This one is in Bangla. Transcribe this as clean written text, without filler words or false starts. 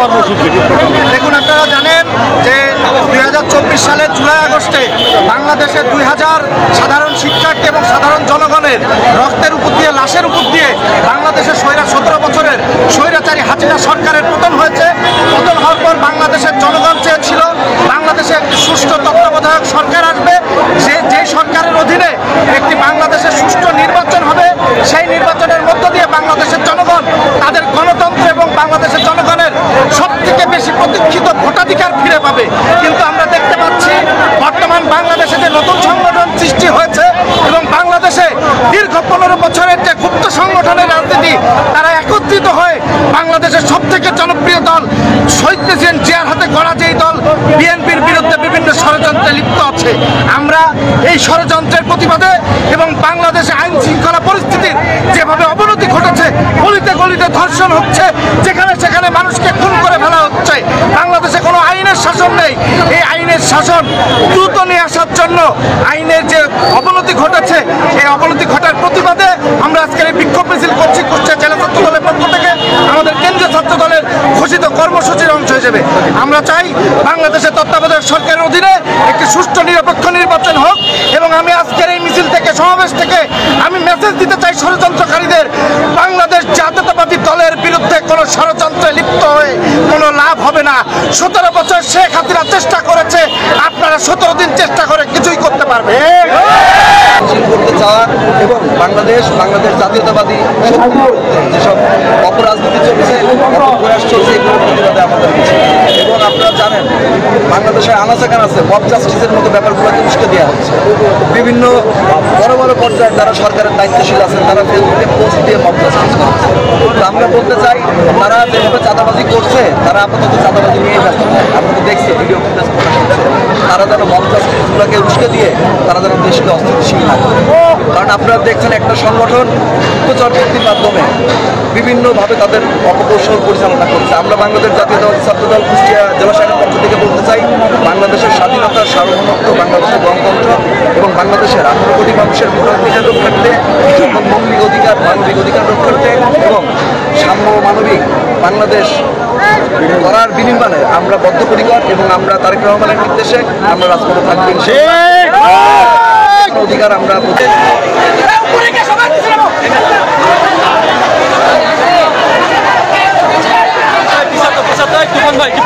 কর্মসূচি? দেখুন, আপনারা জানেন যে 2024 সালের জুলাই আগস্টে বাংলাদেশে 2000 সাধারণ শিক্ষার্থী এবং সাধারণ জনগণের রক্তের উপর দিয়ে, লাশের উপর দিয়ে বাংলাদেশের 17 বছরের স্বৈরাচারী হাসিনা সরকারের পতন হয়েছে। পতন হওয়ার পর বাংলাদেশের জনগণ চেয়েছিল বাংলাদেশে একটি সুষ্ঠু তত্ত্বাবধায়ক সরকার আসবে, যে সরকারের অধীনে একটি বাংলাদেশের সুষ্ঠু নির্বাচন হবে। সেই নির্বাচনের মধ্য দিয়ে বাংলাদেশের জনগণ তাদের গণতন্ত্র এবং বাংলাদেশের জনগণের সবথেকে বেশি প্রতীক্ষিত ভোটাধিকার ফিরে পাবে। কিন্তু আমরা দেখতে পাচ্ছি বর্তমান বাংলাদেশে যে নতুন সংগঠন সৃষ্টি হয়েছে এবং বাংলাদেশে দীর্ঘ 15 বছরের যে গুপ্ত সংগঠনের রাজনীতি, তারা একত্রিত হয়ে বাংলাদেশের সবথেকে জনপ্রিয় দল শহীদ প্রেসিডেন্ট জিয়ার হাতে গড়া যেই দল বিএনপির বিরুদ্ধে বিভিন্ন ষড়যন্ত্রে লিপ্ত আছে। আমরা এই ষড়যন্ত্রের প্রতিবাদে এবং বাংলাদেশে আইন শৃঙ্খলা পরিস্থিতির যেভাবে অবনতি ঘটেছে, গলিতে গলিতে ধর্ষণ হচ্ছে, যেখানে সেখানে মানুষকে খুন করে ফেলা হচ্ছে, বাংলাদেশে কোনো আইনের শাসন নেই। এই আইনের শাসন দ্রুত নিয়ে আসার জন্য আইনের যে অবনতি ঘটেছে, এই অবনতি ঘটার প্রতিবাদে আমরা আজকের এই বিক্ষোভ মিছিল করছি কুষ্টিয়া জেলা ছাত্র দলের পক্ষ থেকে। আমাদের কেন্দ্রীয় ছাত্র দলের ঘোষিত কর্মসূচির অংশ হিসেবে আমরা চাই বাংলাদেশের তত্ত্বাবধায়ক সরকারের অধীনে একটি সুষ্ঠু নিরপেক্ষ নির্বাচন হোক। এবং আমি আজকের এই মিছিল থেকে, সমাবেশ থেকে আমি মেসেজ দিতে চাই ষড়যন্ত্রকারীদের, বাংলাদেশ জাতীয়তাবাদী দলের বিরুদ্ধে কোনো ষড়যন্ত্রে লিপ্ত হয়ে কোনো লাভ হবে না। 17 বছর শেখ হাসিনা চেষ্টা করেছে, আপনারা 17 দিন চেষ্টা করে কিছুই করতে পারবে করতে চাওয়া এবং বাংলাদেশ জাতীয়তাবাদী যেসব অপরাজনীতি চলছে, অপপ্রয়াস চলছে, এগুলোর প্রতিবাদে আমাদের মিছিল। এবং আপনারা জানেন বাংলাদেশে আনাচে কানাচে মব জাস্টিসের মতো ব্যাপারগুলোকে উস্কে দেওয়া হচ্ছে। বিভিন্ন বড় বড় পর্যায়ে যারা সরকারের দায়িত্বশীল আছেন, তারা ফেসবুকে পোস্ট দিয়ে মব জাস্টিস করছে। তো আমরা বলতে চাই, তারা যেভাবে চাঁদাবাজি করছে, তারা আপাতত চাঁদাবাজি নিয়েই ব্যস্ত থাকে। আমরা তো দেখছি ভিডিও ফুটেজ প্রকাশ করছে, তারা যেন মব জাস্টিসগুলোকে উস্কে দিয়ে তারা যেন দেশকে অস্থিতিশীল না করে। কারণ আপনারা দেখছেন একটা সংগঠন গুপ্তচর চুক্তির মাধ্যমে বিভিন্নভাবে তাদের অপকৌশল পরিচালনা করছে। আমরা বাংলাদেশ জাতীয়তাবাদী ছাত্রদল কুষ্টিয়া জেলা শাখার পক্ষ থেকে বলতে চাই, বাংলাদেশের স্বাধীনতা, সার্বভৌমত্ব, বাংলাদেশের গণতন্ত্র এবং বাংলাদেশের 18 কোটি মানুষের ভোটাধিকার রক্ষার্থে, সকল মৌলিক অধিকার, মানবিক অধিকার রক্ষার্থে এবং সাম্য মানবিক বাংলাদেশ করার বিনিময়ে আমরা বদ্ধপরিকর এবং আমরা তারেক রহমানের নির্দেশে আমরা রাজপথে থাকবো। অধিকার আমরা ভাই কি